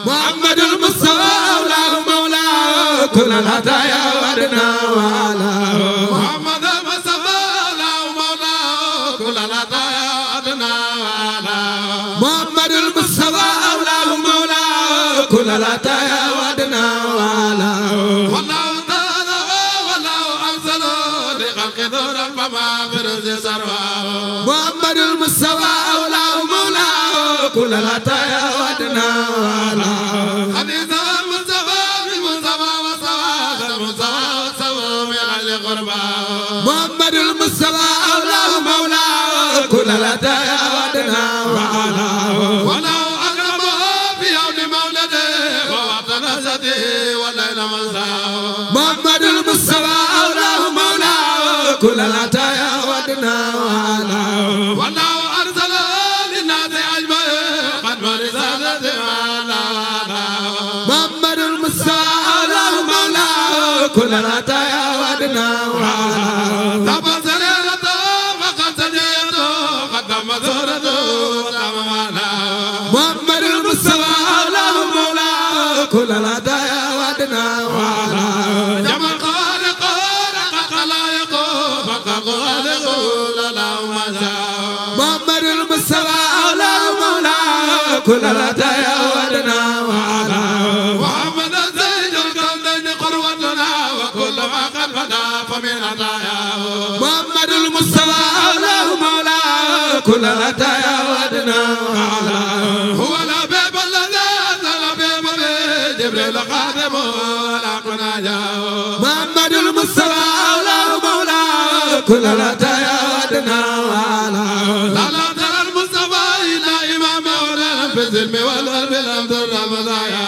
محمد المصطفى مولاه كل الهدايا ودنا وعلا محمد المصطفى مولاه كل الهدايا ودنا وعلا محمد المصطفى مولاه كل الهدايا ودنا وعلا والله تعالى والله أرسل لخلق دور فما برز سروا محمد المصطفى مولاه كل الهدايا ودنا وعلا حديث المصطفى بالمصطفى وصواب المصطفى وصواب من القربى محمد المصطفى مولاه كل الهدايا ودنا وعلا ولو أكرمه في يوم مولده ووطن نفسه والليل مساء محمد المصطفى مولاه كل الهدايا ودنا وعلا ولو أرسل للناس أجمعين قد مرسالته محمد المصطفى مولاه كل الهدايا ودنا وعلا تبصر يده فقد سجده قدم زورته تماما محمد المصطفى مولاه كل الهدايا ودنا وعلا جمع خالق خلائق فقد خالق له مساء محمد المصطفى مولاه كل الهدايا ودنا وعلا محمد زين الكونين قروتنا وكل ما قد بدا فمن هدايا محمد المصطفى مولاه كل الهدايا ودنا وعلا هو الحبيب الذي انزل به جبريل خادمه ولا قناجا محمد المصطفى مولاه كل الهدايا ودنا وعلا لا ترى المصطفى الا امام في الظلم والغرب لم تر مزايا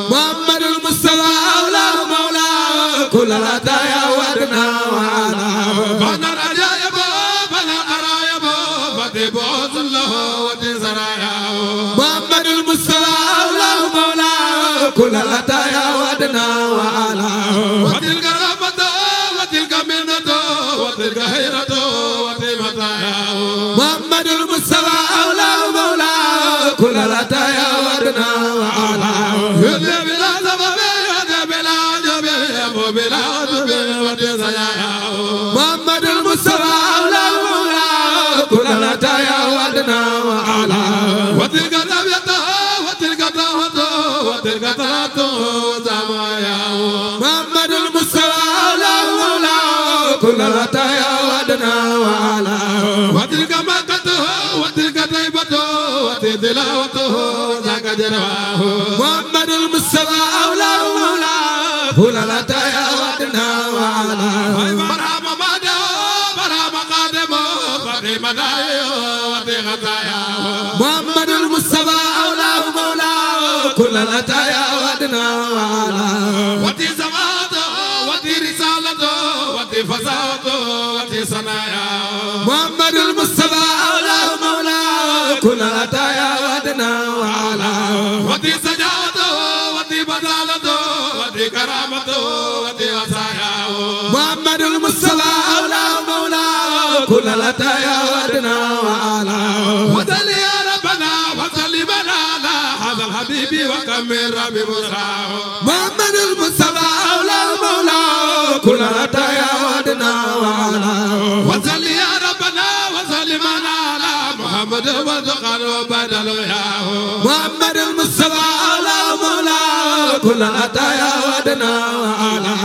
محمد المصطفى مولاه كل الهدايا ودنا وعلا فانا العجائب فانا قرايب فتبعث له وتسرايا محمد المصطفى مولاه كل الهدايا ودنا وعلا وتلك رحمته وتلك منته وتلك خيرته وتمتايا محمد المصطفى مولاه كل الهدايا ودنا وعلا يدي بلا سبب يدي بلا عجب يبو بلا عجب وتسيايا محمد المصطفى مولاه كل الهدايا ودنا وعلا وتلك نبيته وتلك دعوته وتلك طاعته وسمايا محمد المصطفى مولاه كل الهدايا ودنا وعلا وتلك مكته وتلك طيبته وتلاوته ذاك جرواه محمد المصطفى مولاه كل الهدايا ودنا وعلا مرحبا مدى مرحبا قادمه فقي مدايا وفي غطايا محمد المصطفى مولاه كل الهدايا ودنا وعلا وتي سماته وتي رسالته وتي فساته وتي صنايا محمد المصطفى مولاه كل الهدايا ودنا وعلا وتي سجاته وتي بذالته وتي كرامته وتي وصايا محمد المصطفى مولاه كل الهدايا ودنا وعلا وصل يا ربنا وصل بنا على هذا الحبيب وكمل ربي بصراه محمد المصطفى مولاه كل الهدايا ودنا وعلا وصل يا ربنا وصل بنا على محمد وذكر وبدل ياه محمد المصطفى مولاه كل الهدايا ودنا وعلا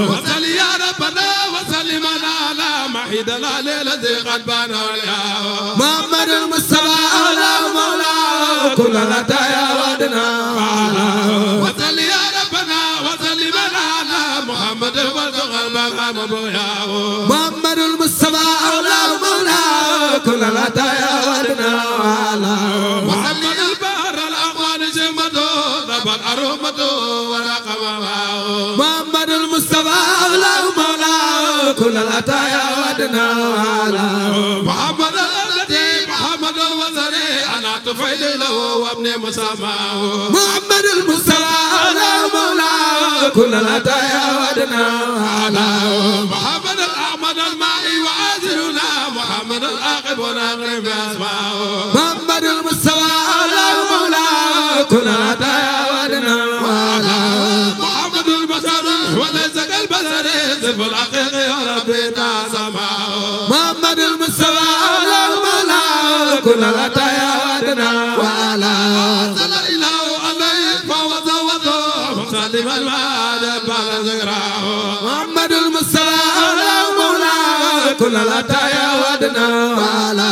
وصل يا ربنا وصل بنا على محيدنا الذي قد بنى محمد المصطفى مولاه كل الهدايا ودنا وعلا وصل يا ربنا وصل بنا على محمد وذكر مقام ابوياه محمد المصطفى مولاه كل الهدايا ودنا وعلا محمد البحر الاخوان جمده ذبل ارومته ورقمه محمد المصطفى مولاه كل الهدايا ودنا وعلا محمد الذي محمد وزري انا طفيل له وابن مساماه محمد المصطفى مولاه كل العطايا ودنا على محمد الأحمد الماحي وعازلنا محمد العاقب ونغرب بأسماءه محمد المستوى على المولى كل العطايا ودنا على محمد البشر وليس كالبشر سيف الحقيقي يا ربي تعظمه محمد المستوى على المولى كل العطايا ودنا وعلى صلى الله عليه فهو زوده مسلم المعاد بعد ذكره محمد المستوى على المولى كل العطايا ودنا وعلى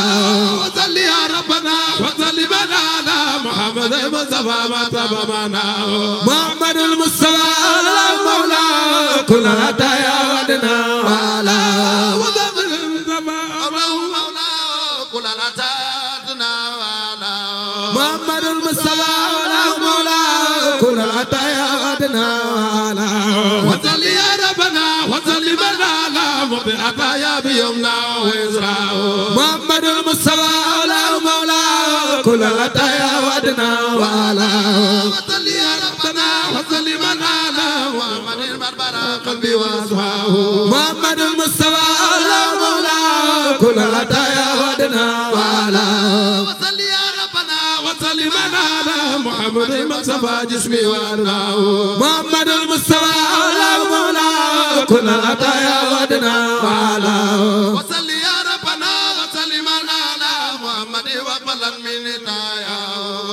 وصل يا ربنا وسلم على محمد المصطفى ما تاب معناه محمد المستوى على المولى كل العطايا ودنا وعلى وصل المصطفى المولى كل العطايا وعلى محمد المصطفى على المولى كل العطايا ودنا وعلى وصل يا ربنا وسلم على مبدئ العطايا بيمنى ويسراه محمد المصطفى على المولى كل العطايا ودنا وعلى وصل يا ربنا وسلم على محمد المربرة قلبي واصفاه محمد المصطفى على المولى كل العطايا ودنا وعلى وصل يا ربنا وسلم على محمد المصطفى جسمي وارناه محمد المصطفى على المولى كل العطايا ودنا وعلى وصل يا ربنا وسلم على محمد وقبلا من الدايا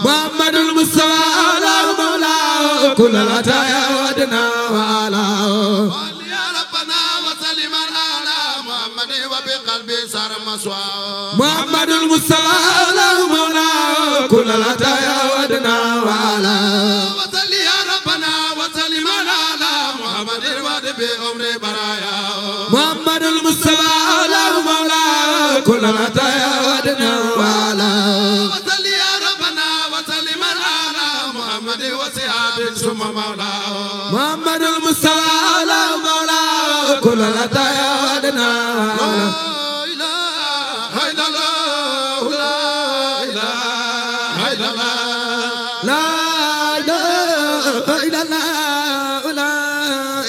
محمد المصطفى على المولى كل العطايا ودنا وعلى وصل يا ربنا وسلم على محمد وبقلبي صار مسواه محمد المصطفى على المولى كل العطايا ودنا وعلى وصل يا ربنا وسلم على محمد بأمر برايا محمد المصطفى على المولى كل العطايا ودنا وعلى وصل يا ربنا وسلم على محمد وصحابه ثم مولاه محمد المصطفى على المولى كل العطايا ودنا وعلى لا اله الا الله لا اله الا الله لا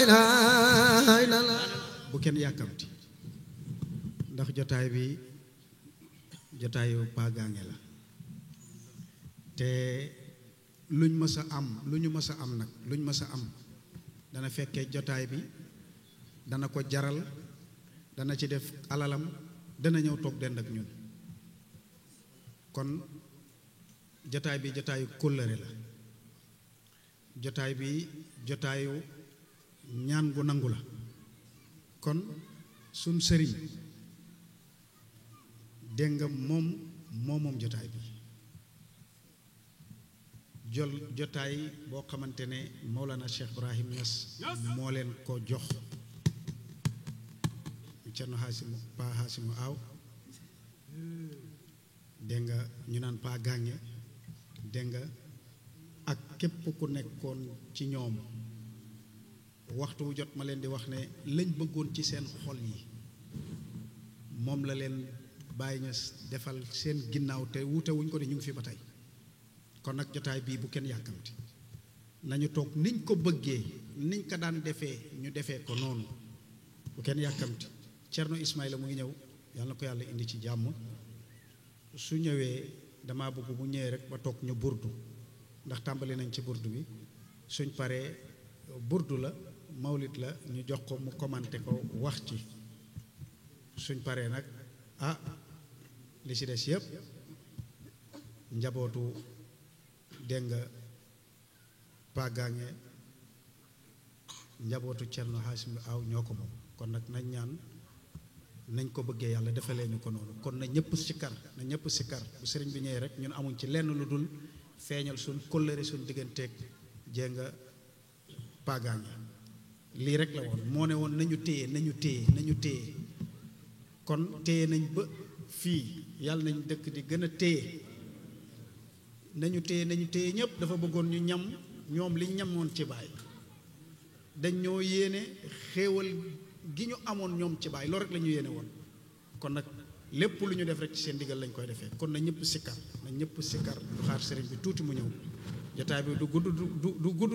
اله الا الله لا bu kenn yàkkamti ndax jotaay bi jotaayu paagaange la te luñ mës a am lu ñu mës a am nag luñ mës a am dana fekkee jotaay bi dana ko jaral dana ci def alalam dana ñëw toog dend ak ñun kon jotaay bi jotaayu kóllëre la jotaay bi jotaayu ñaan gu nangu la kon suñ sëriñ dégg nga moom jotaay bi jotaay boo xamante ne Mawlana Cheikh Ibrahim Niass moo leen ko jox Cerno Hasimu Pa Hasimu Aw dégg nga ñu naan Pa Gànge dégg nga ak képp ku nekkoon ci ñoom waxtu wu jot ma leen di wax ne lañ bëggoon ci seen xol yi moom la leen bàyyi ñu defal seen ginnaaw te wuute wuñ ko de ñu ngi fi ba tey kon nag jotaay bii bu kenn yàkkamti nañu toog niñ ko bëggee niñ ko daan defee ñu defee ko noonu bu kenn yàkkamti Cerno Ismaïla mu ngi ñëw yàlla na ko yàlla indi ci jàmm su ñëwee dama bëgg bu ñëwee rek ba toog ñu burdu ndax tàmbali nañ ci burdu bi suñ paree burdu la mawlit la ñu jox ko mu commenté ko wax ci suñ paree nag li ci des yëpp njabootu dégg nga paggaange njabootu Cerno Haasim Aw ñoo ko moom kon nag nañ ñaan nañ ko bëggee yàlla defalee ñu ko noonu kon na ñëpp sikkar bu sëriñ bi ñëwee rek ñun amuñ ci lenn lu dul feeñal suñ kóllëre suñ digganteeg jéng nga paggaange lii rek la woon moo ne woon nañu téye kon téye nañ ba fii yàlla nañ dëkk di gën a téye nañu téye ñëpp dafa bëggoon ñu ñam ñoom liñ ñamoon ci baay dañ ñoo yéene xéewal gi ñu amoon ñoom ci baay loolu rek la ñu yéene woon kon nag lépp lu ñu def rek ci seen digal lañ koy defee kon na ñëpp sikkar du xaar sëriñ bi tuuti mu ñëw jotaay bi du gudd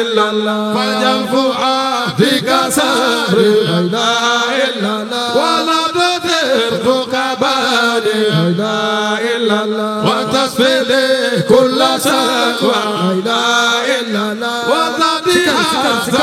إلا الله فجل فؤادك سهر لا إله إلا الله ولا تدر كبالي لا إله إلا الله وتصفي لي كل شكوى لا إله إلا الله وتضيع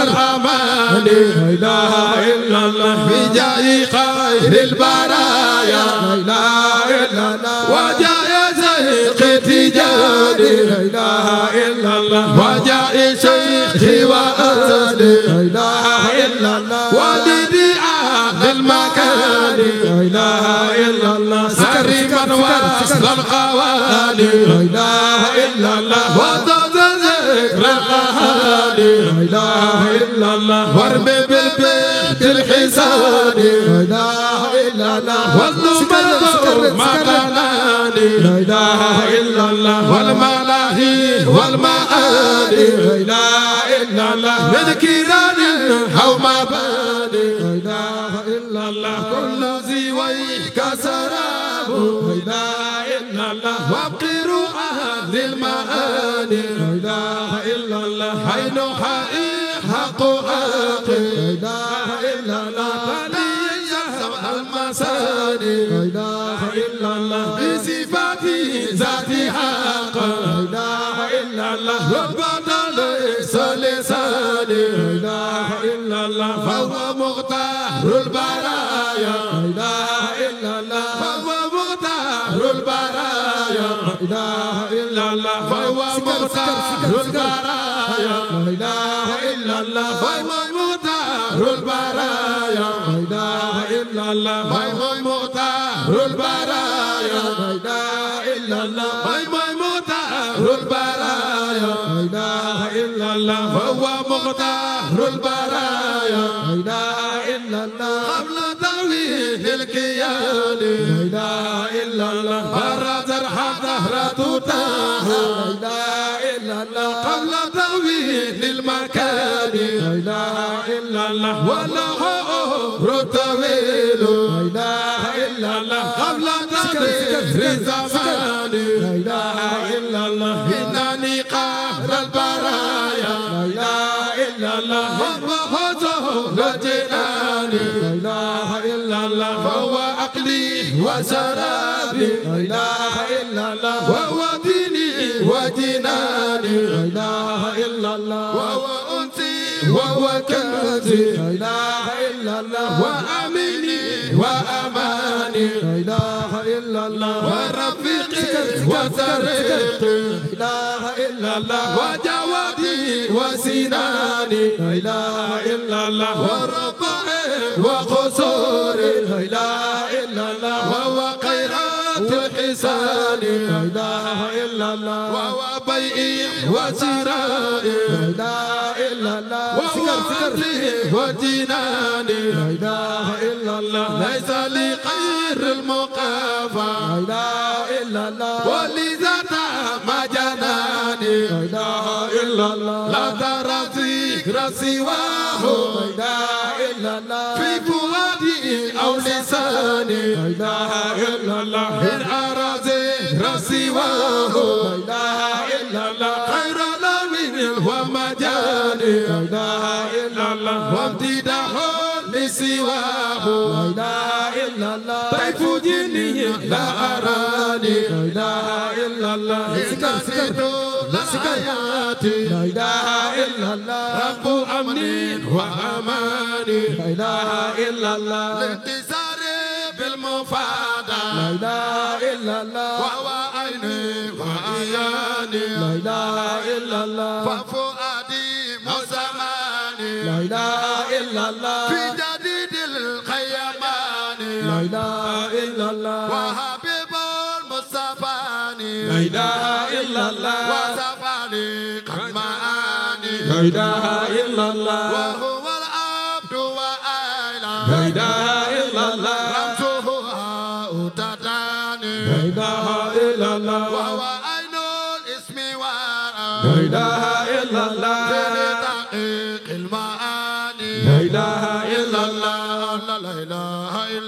الرحمن لا إله إلا الله بجاه خير البرايا لا إله إلا الله وجاء شيخ تجاري لا إله إلا الله وجاء شيخي وأسدي لا إله إلا الله ولدي أهل المكان لا إله إلا الله سريما وأصل الخوالي لا إله إلا الله وتذكر الأهالي لا إله إلا الله وارمي بالبيت الحسان لا إله إلا الله والنمر مكاناني لا إله إلا الله والملاهي والمآلي لا إله إلا الله من كيران أو مباني لا إله إلا الله كل زويك سراب لا إله إلا الله وابقر أهل المآني لا إله إلا الله حين حق حق لا إله إلا الله المساني لا إله إلا الله بصفاتي ذاتي حق لا إله إلا الله ربنا ليس لساني لا إله إلا الله فهو مختار البرايا لا إله إلا الله فهو مختار البرايا لا إله إلا الله فهو مختار البرايا لا إله إلا الله فهو مختار البرايا لا إله إلا الله فهو مختار البرايا لا إله إلا الله فهو مختار البرايا لا إله إلا الله فهو مختار البرايا لا إله إلا الله قبل توحيد الكيان لا إله إلا الله برز الحضرة لا إله إلا الله قبل توحيد المكان لا إله إلا الله وله طويل لا إله إلا الله قبل تدبير الزمان لا إله إلا الله إنني قهر البرايا لا إله إلا الله وحزن الجنان لا إله إلا الله فهو عقلي وسرابي لا إله إلا الله وهو ديني وديناني لا إله إلا الله وهو أنسي وهو كنزي لا إله إلا الله وأميني وأماني لا إله إلا الله ورفيقي وسريقي لا إله إلا الله وجوادي وسناني لا إله إلا الله وربعي وقصوري لا إله إلا الله وهو خيرات الحسان لا إله إلا الله وهو بيعي وسرائي لا إله إلا الله وهو أهلي وديناني لا إله إلا الله ليس لي خير المقافى لا إله إلا الله ولذا ما جناني لا إله إلا الله لا ترى ذكر سواه لا إله إلا الله في فؤادي أو لساني لا إله إلا الله إن أرى ذكر سواه لا إله إلا الله خير لمن ومجاني لا إله إلا الله وامتداح لسواه لا إله إلا الله طيف جني لا أراني لا إله إلا الله سكر لحياتي لا إله إلا الله رب أمني وأماني لا إله إلا الله الانتصار بالمفادى لا إله إلا الله وهو عيني وعياني لا إله إلا الله ففؤادي مزماني لا إله إلا الله في جديد الخيمان لا إله إلا الله وحبيب المصطفاني لا إله إلا الله وصفاني قد معاني لا إله إلا الله وهو العبد وآله لا إله إلا الله رمزه أوتتاني لا إله إلا الله وهو عين الاسم وراء لا إله إلا الله في تحقيق المعاني لا إله إلا الله لا إله إلا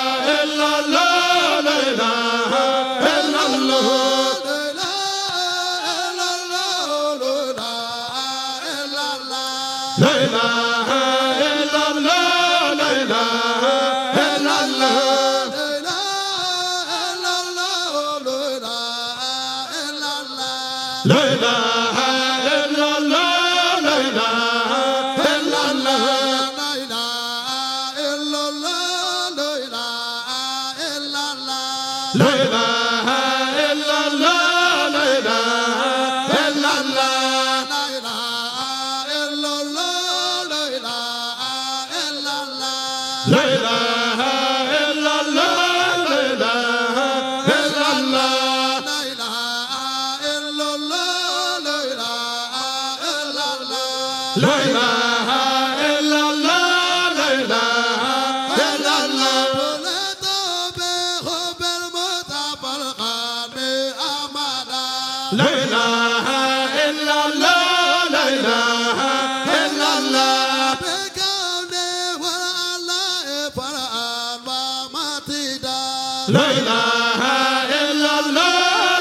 la ilaha illallah la ilaha illallah la ilaha illallah la ilaha illallah la ilaha illallah la ilaha illallah la tabe khabar mutabal qami amada la ilaha illallah la ilaha illallah la ilaha illallah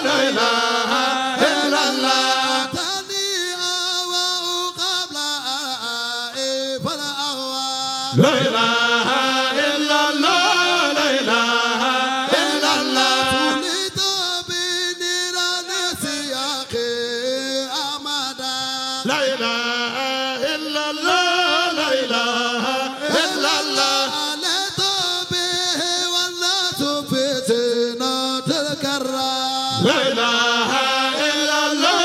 la ilaha illallah tani awa qabla fala awa la ilaha illallah la ilaha illallah tulita bi nirani siyaqi amada la ilaha illallah la ilaha illallah la ilaha illallah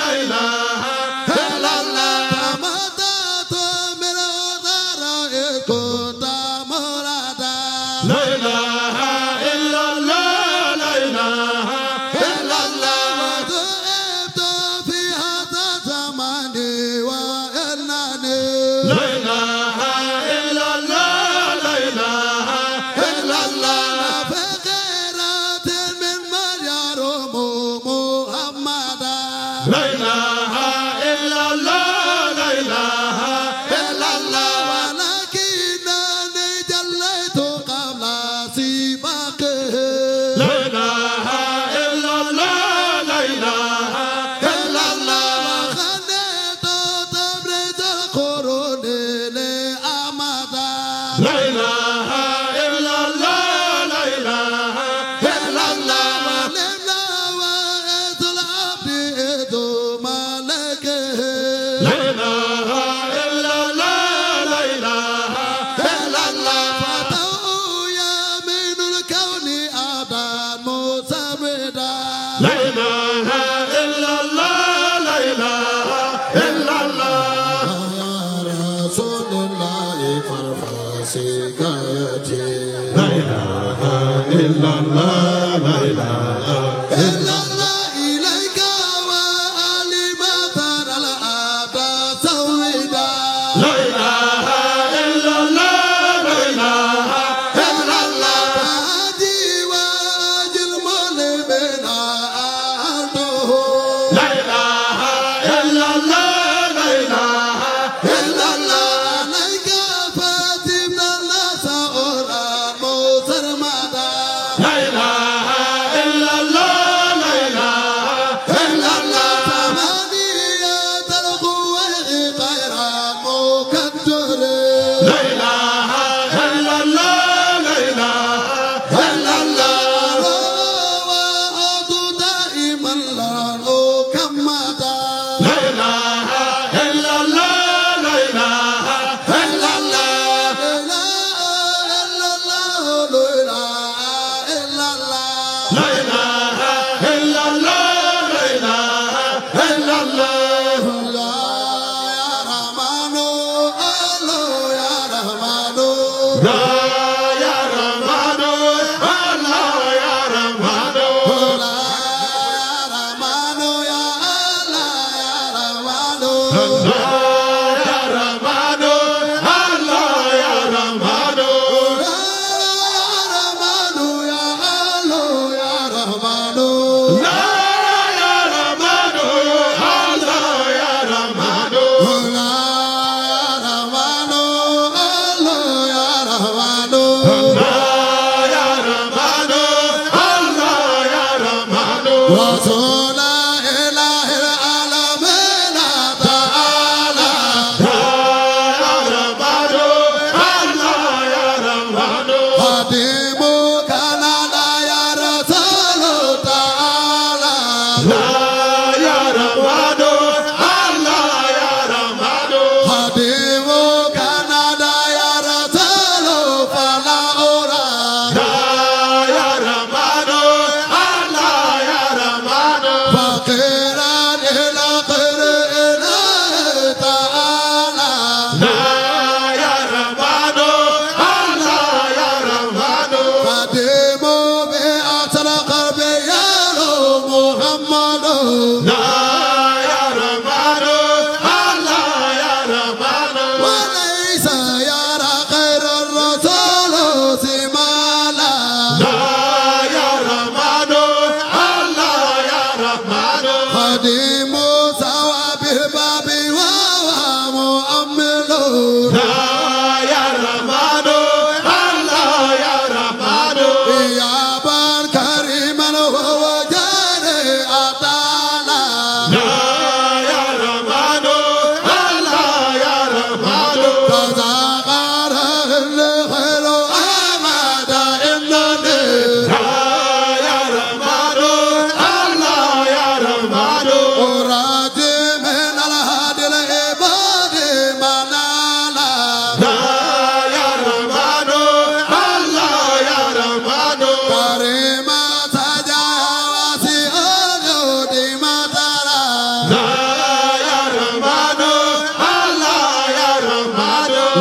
la ilaha illallah tamadatu min udara kunta murada la ilaha illallah la ilaha illallah wad'ibtu fi hadha zamani wa innani la ilaha illallah la ilaha illallah la ilaha illallah la ilaha illallah walakinani jallaytu qabla sibaqihi la ilaha illallah la ilaha illallah khanatu tabriz al-quruni li amada la ilaha illallah la ilaha illallah la ilaha illallah la ilaha illallah ya rasulullah farfasi gayati la ilaha illallah la ilaha illallah ilayka wa alimatan al-abda sawida la ilaha illallah la ilaha illallah hadi wa ajil mulbina la ilaha illallah la ilaha illallah alayka fatimna la sa'ura musarmada la ilaha illallah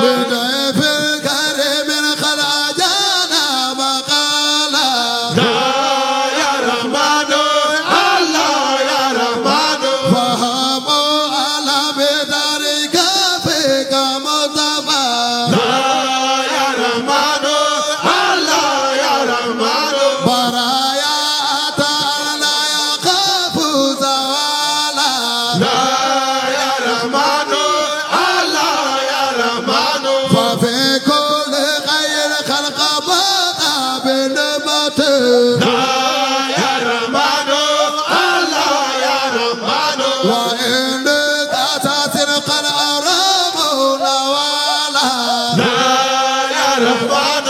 لضيف الكريم خرجنا مقالا يا رحمن الله يا رحمن فهموا على بدارك فيك مصطفى يا رحمن الله يا رحمن برايا أتانا يخاف زوالا يا رحمن الله يا رحمن ففي كل خير خلق بدا بنعمة يا رحمن الله يا رحمن وإن أساس قد أرام نوالا يا رحمن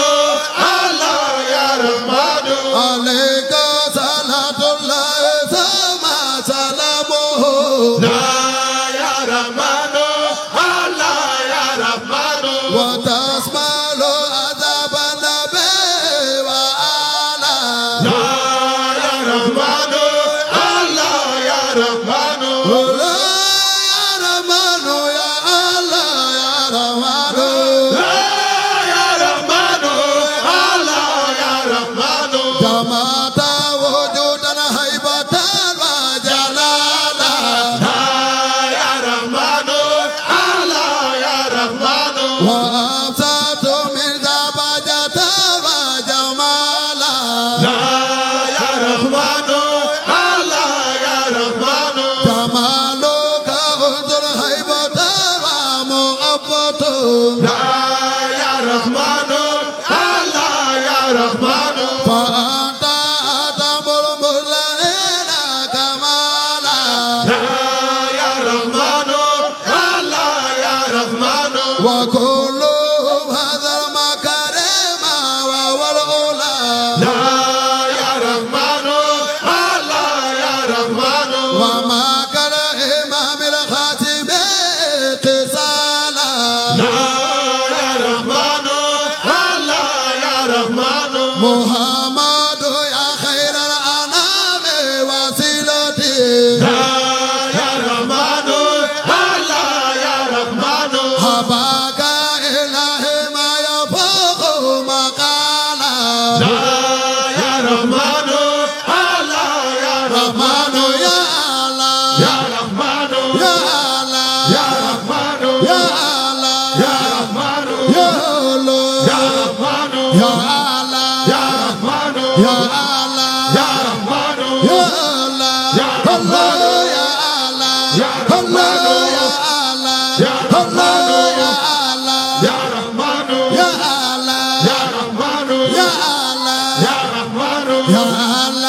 الله يا رحمن عليك صلاة الله ثم سلامه يا رحمن الله يا رحمن وتسمع عذاب النبي وآله يا رحمن الله يا رحمن ولا يا رحمن يا الله يا رحمن يا رحمن الله يا رحمن جمعت وجودا هيبة وجلالا يا رحمن الله يا رحمن وأبسط من زبجة وجمالا يا رحمن الله يا رحمن جمالك انظر هيبة ومؤبة يا رحمن الله يا رحمن فأنت أتم المرسلين كمالا يا رحمن الله يا رحمن وكلهم هذا المكارم وهو الأولى يا رحمن الله يا رحمن وما كان إمام الخاتم قصالا يا رحمن الله يا رحمن محمد يا خير الأنام وسيلتي يا رحمن الله يا رحمن حباك إلهي ما يفوق مقالا يا رحمن الله يا رحمن يا الله يا رحمن يا الله يا رحمن يا الله يا رحمن يا الله يا رحمن يا الله يا رحمن يا الله يا رحمن يا الله يا الله رحمن يا الله يا الله رحمن يا الله يا الله رحمن يا الله يا رحمن يا الله يا رحمن يا الله يا رحمن يا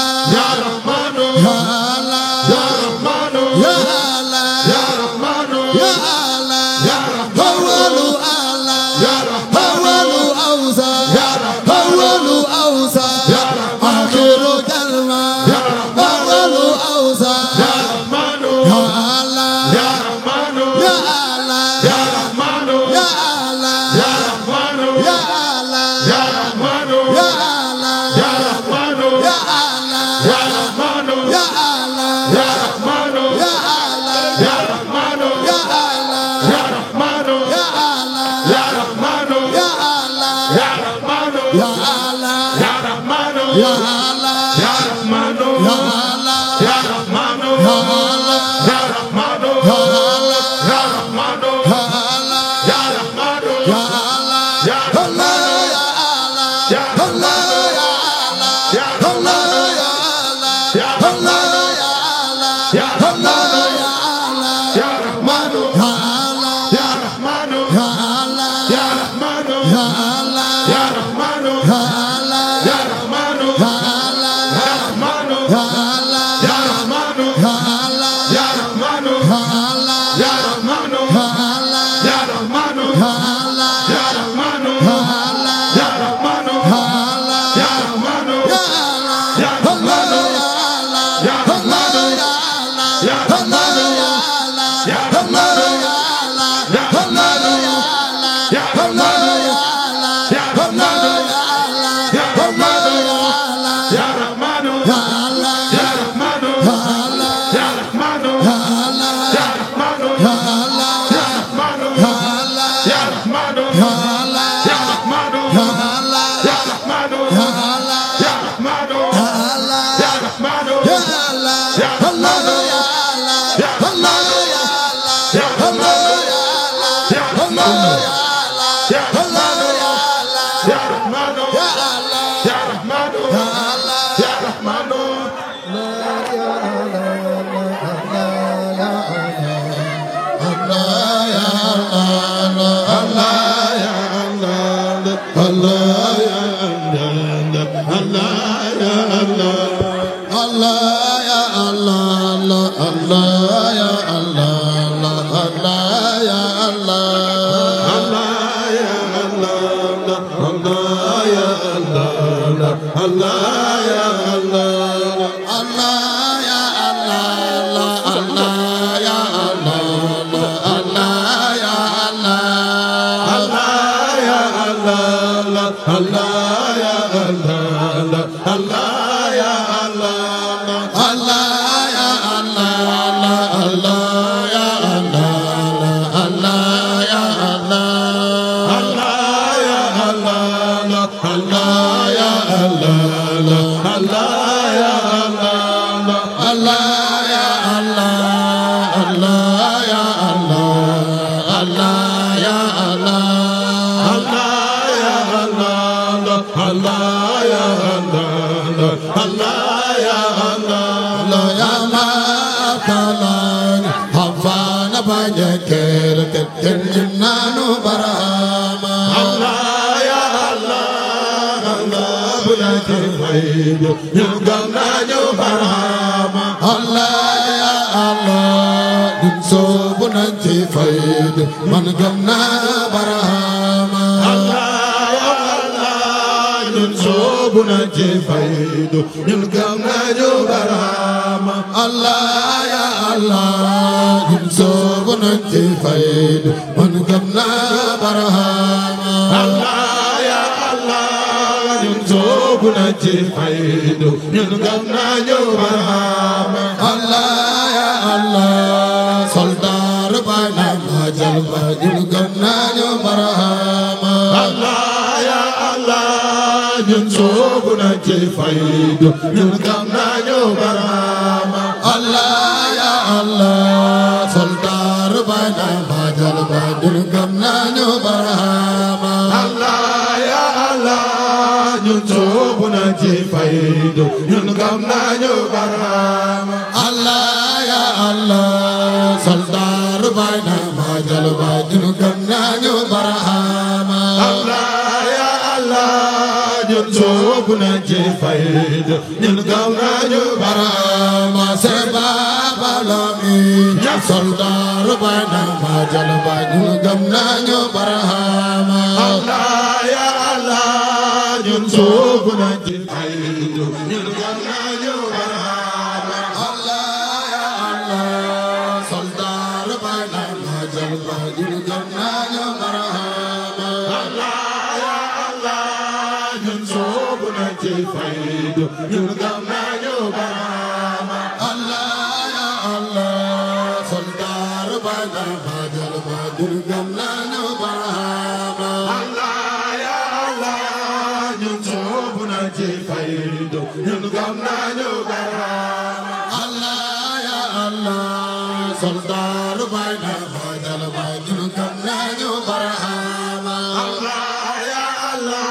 الله يا رحمن يا الله يا رحمن يا الله يا رحمن يا الله يا رحمن أول الله يا رحمن أول أوسع يا رحمن أول أوسع يا رحمن آخر كلمة يا رحمن أول أوسع يا رحمن يا الله يا رحمن يا الله يا رحمن يا الله يا رحمن يا الله يا رحمن يا الله يا رحمن يا الله يا رحمن يا الله يا رحمن يا الله يا رحمن يا الله يا رحمن يا الله يا رحمن يا الله يا رحمن يا الله يا رحمن يا الله يا رحمن يا الله يا رحمن يا الله يا رحمن يا الله يا رحمن يا الله يا رحمن يا الله يا الله يا يا الله يا الله يا الله يا الله يا الله يا الله يا الله يا رحمن يا الله يا رحمن يا الله يا رحمن يا الله يا رحمن يا الله يا رحمن يا الله يا رحمن يا الله يا رحمن يا الله يا رحمن يا الله يا رحمن يا الله يا رحمن يا الله يا رحمن يا الله يا رحمن يا الله يا رحمن يا الله يا الله رحمن يا الله يا الله رحمن يا الله يا الله رحمن يا الله يا الله رحمن يا الله يا الله رحمن يا الله يا الله رحمن يا الله يا الله رحمن يا الله يا الله رحمن يا الله يا رحمن يا الله يا رحمن يا الله يا رحمن يا الله يا رحمن يا الله يا رحمن يا الله يا رحمن ya Allah ya Rahmanu ya Allah ya Rahmanu ya Allah ya Rahmanu ya Allah ya Rahmanu ya Allah ya Rahmanu ya Allah ya Allah ya Allah ya Rahmanu Allah ya Allah ya Rahmanu Allah ya Rahmanu ya Allah ya Rahmanu ya Allah ya Rahmanu man gëm naa Barhama Allah ya Allah ñun soobu nañ ci faydu ñun gëm nañu Barhama Allah ya Allah ñun soobu nañ ci faydu man gëm naa Barhama Allah ya Allah ñun soobu nañ ci faydu ñun gëm nañu Barhama Allah ya Allah soldaar bay na majal ba ñun gëm nañu Barhama Allah ya Allah ñun soobu nañ ci faydu ñun gëm nañu Barhama Allah ya Allah soldaar bay na majal ba ñun gëm nañu Barhama Allah ya Allah ñun soobu nañ ci faydu ñun gëm nañu Barhama Allah ya Allah soldaar bay na majal ba ñun gëm nañu Barhama Allah ya Allah ñun soobu nañ ci faydu ñun gëm nañu Barhama se Baba Lamin soldaar bay na majal ba ñun gëm nañu Barhama Allah ya Allah ñun soobu nañ ci faydu ñun gëm nañu Barhama Allah ya Allah soldaar bay na majal ba ñun gëm nañu Barhama Allah ya Allah ñun soobu nañ ci faydu ñun gëm nañu Barhama Allah ya Allah soldaar bay na majal ba ñun gëm nañu Barhama Allah ya Allah ñun soobu nañ ci faydu ñun gëm nañu Barhama Allah ya Allah soldaar bay na majal ba ñun gëm nañu Barhama Allah ya Allah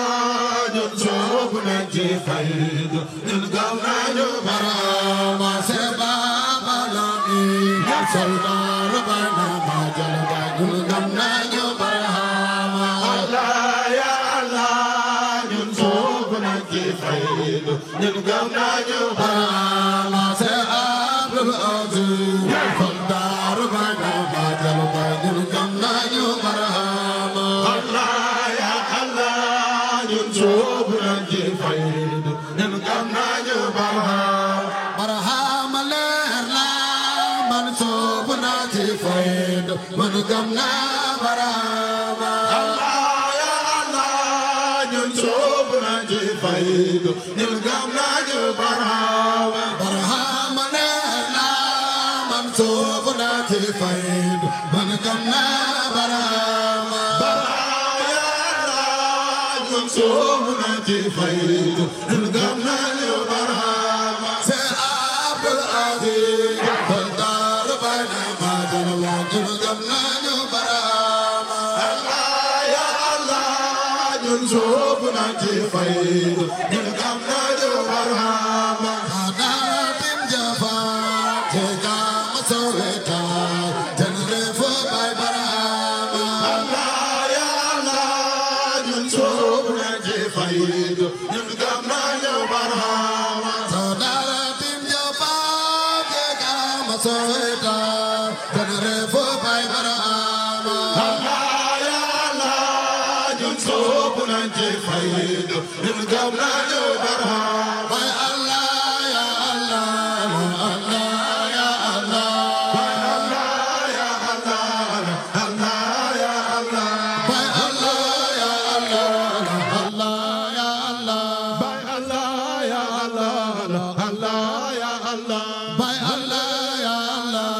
ñun soobu nañ ci faydu ñun gëm nañu Barhama se Baba Lamin soldaar bay na majal ba ñun gëm nañu Barhama Allah ya Allah ñun soobu nañ ci faydu ñun gëm nañu Barhama se Abdul Aziz soldaar bay na majal ba ñun gëm nañu Barhama Allah ya Allah ñun soobu nañ ci faydu ñun gëm nañu Barhama Barhama leer la man soobu naa ci faydu man gëm naa Barhama Allah ya Allah ñun soobu nañ ci faydu ñun gëm nañu Barhama Barhama leer la man soobu naa ci faydu man gëm naa Barhama Allah ya ñun soobu na ci faydu ñun gëm nañu barhama c'est Abdul Aziz Dar bayna madal wa ñun gëm nañu barhama Allah ya Allah ñun soobu na ci faydu ñun gëm nañu barhama adatim jafa te gam soweta tanre fo bay barhama Allah ya Allah ñun soobu na ci faydu ñun gëm nañu barhama adatim jafa te gam soweta tanre fo bay barhama Allah ya Allah ñun soobu na ci faydu ñun gëm nañu barhama bay Allah ya Allah Allah ya Allah bay Allah ya Allah Allah ya Allah bay Allah ya Allah Allah ya Allah bay Allah ya Allah Allah ya Allah bay Allah ya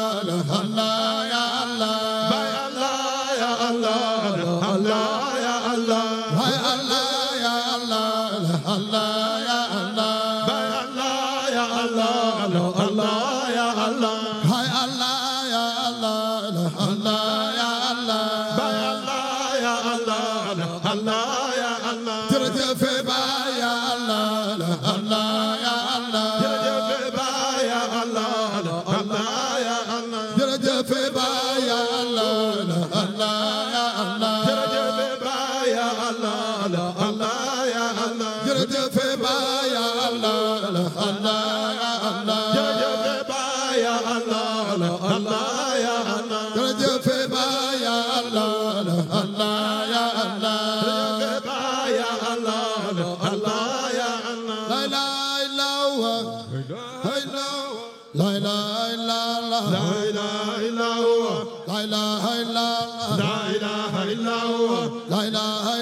Allah Allah ya Allah bay Allah ya Allah Allah ya Allah bay Allah ya Allah Allah ya Allah bay Allah ya Allah Allah ya Allah hay Allah ya Allah Allah ya Allah bay Allah ya Allah Allah ya Allah jërëjëf baay ya Allah Allah ya Allah jërëjëf baay ya Allah Allah ya Allah jërëjëf baay ya Allah Allah ya Allah jërëjëf baay ya Allah Allah ya Allah jërëjëf baay ya Allah Allah ya Allah jërëjëf baay ya Allah Allah ya Allah jërëjëf baay ya Allah Allah ya Allah jërëjëf baay ya Allah Allah ya Allah la ilaha illallah la ilaha illallah la ilaha illallah la ilaha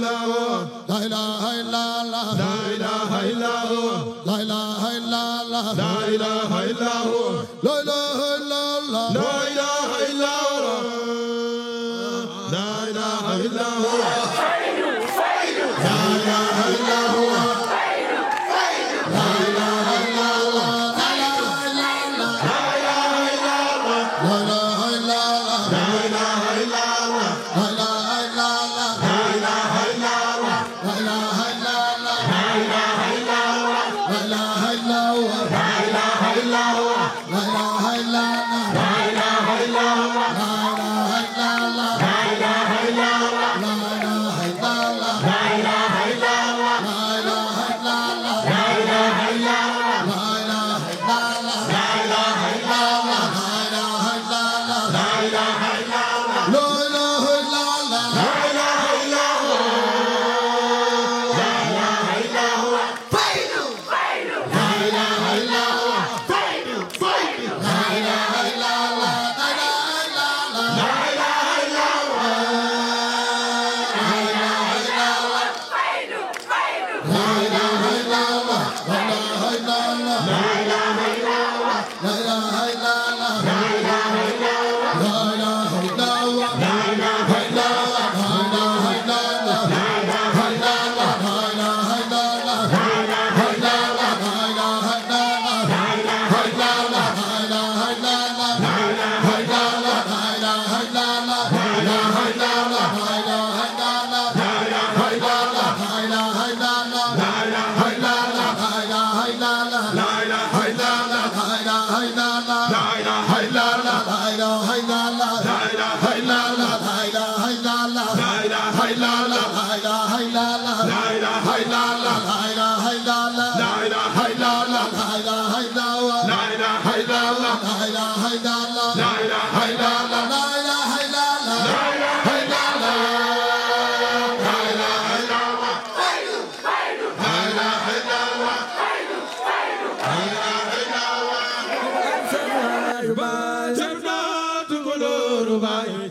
illallah la ilaha illallah la ilaha illallah la ilaha illallah la ilaha illallah la ilaha illallah la ilaha illallah la ilaha illallah la ilaha illallah la ilaha illallah la ilaha illallah la ilaha illallah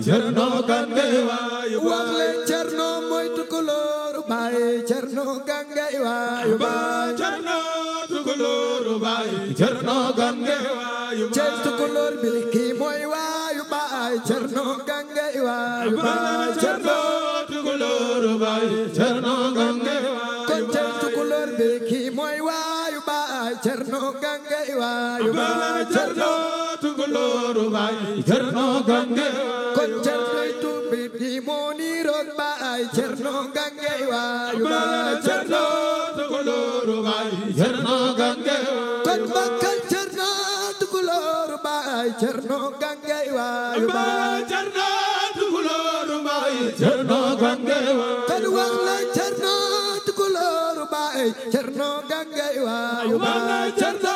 Cerno Gangay waayu wax leen Cerno mooy tukulóoru baay Cerno Gangay waayu baay Cerno tukulóoru baay Cerno Gangay waayu baay cey tukulóor bi kii mooy waayu baay Cerno Gangay waayu baay Cerno tukulóoru tukulóor baay Cerno Gange kon cey tukulóor bi kii mooy waayu baay Cerno Gange waayu baay Cerno tukulóor baay Cerno Gange kon Cerno tubi di moo niroog baay Cerno Gange waayu baay Cerno tukulóor baay Cerno Gange kon bakkal Cerno tukulóor baay Cerno Gange waayu baay Cerno tukulóor baay Cerno Gange kon wax la Cerno tukulóor baay Cerno Gange waayu baay Cerno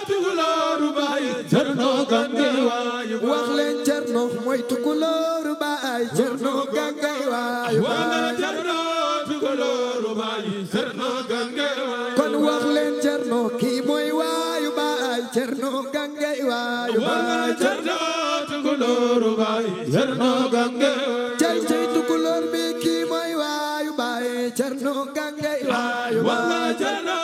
tukulóor baay Cerno Gange wax leen Cerno mooy tukulóor baay Cerno Gange waayu baay Cerno tukulóor baay Cerno Gange kon wax leen Cerno kii mooy waayu baay Cerno Gange waayu baay Cerno tukulóor baay Cerno Gange cey cey tukulóor bi kii mooy waayu baay Cerno Gange waayu baay Cerno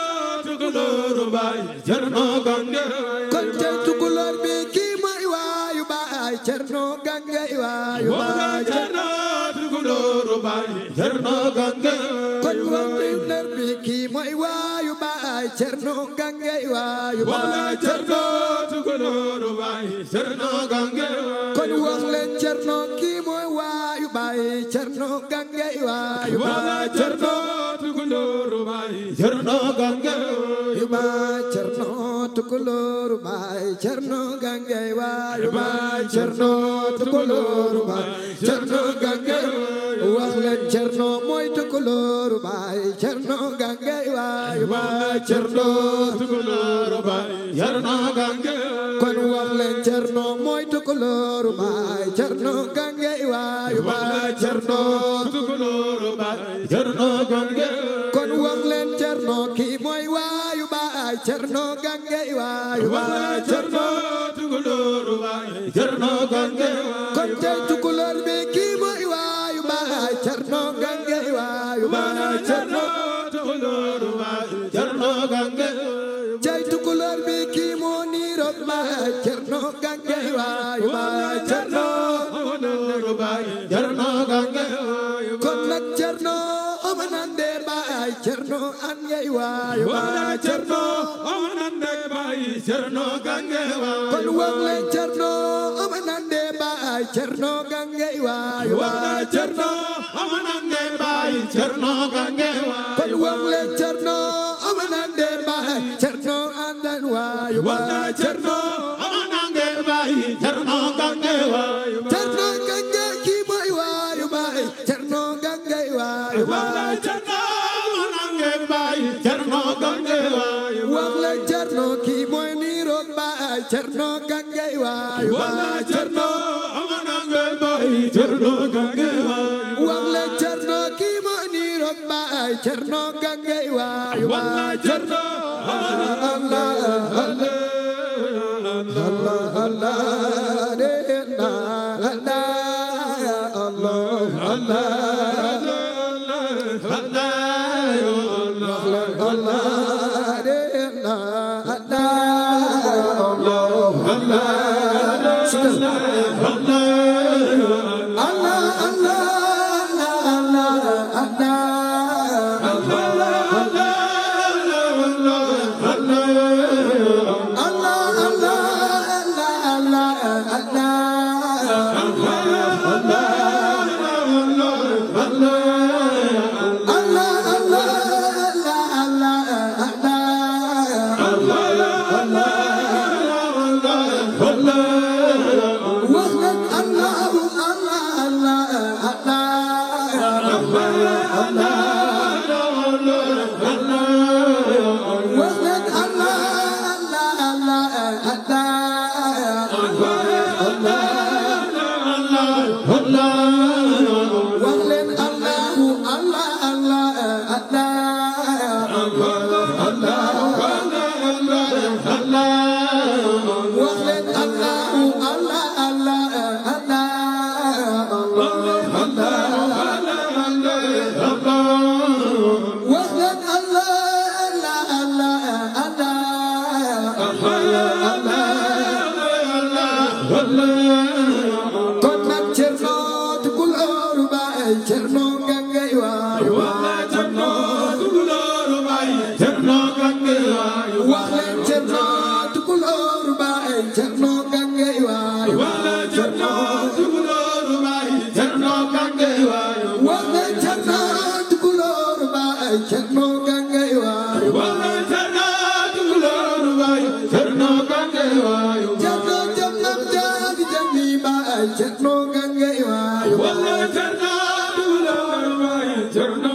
tukulóor baay Cerno Gange kon cey tukulóor bi kii mooy waayu baay Cerno Gange waayu baay Cerno tukulóor baay Cerno Gange kon wax leen bi kii mooy waayu baay Cerno Gange waayu baay Cerno tukulóor baay Cerno Gange kon wax leen Cerno kii mooy waayu baay Cerno Gange waayu baay Cerno tukulóor baay Cerno Gange yu baay Cerno tukulóor baay Cerno Gange waayu baay Cerno tukulóor baay Cerno Gange wax leen Cerno mooy tukulóor baay Cerno Gange waayu baay Cerno tukulóor baay Cerno Gange kon wax leen Cerno mooy tukulóor baay Cerno Gange waayu baay Cerno tukulóor baay Cerno Gange kon wax leen Cerno kii mooy waayu baay Cerno Gange waayu baay Cerno tukulóor baay Cerno Gange kon tey tukulóor bi kii mooy waayu baay Cerno Gange waayu baay Cerno tukulóor baay Cerno Gange tey tukulóor bi kii moo niroog baay Cerno Gange waayu baay Cerno tukulóor baay Cerno Gange kon nag Cerno omanande baay Cerno angey waayu baay Cerno omanande baay Cerno Gange kon wax leen Cerno omanande baay Cerno Gange waayu baay Cerno omanande baay Cerno Gange kon wax leen Cerno omanande baay Cerno andan waayu baay Cerno omanande baay Cerno Gange Cerno Gange kii mooy waayu baay Cerno Gange waayu baay Cerno omanande baay Cerno Gange wax leen Cerno kii mooy niroog baay Cerno Gange waayu baay Cerno omanande baay Cerno Gange wax leen Cerno kii mooy niroog baay Cerno Gange waayu baay Cerno Allah Allah Allah Allah Allah baay Cerno Gangay waay wala Cerno Tukulóor baay Cerno Gangay waay wala Cerno Tukulóor baay Cerno Gangay waay wala Cerno Tukulóor baay Cerno Gangay waay wala Cerno Tukulóor baay Cerno Gangay waay wala Cerno Tukulóor baay Cerno Gangay waay Cerno jamnam jaagi jangi baay Cerno Gangay waay wala Cerno Tukulóor baay Cerno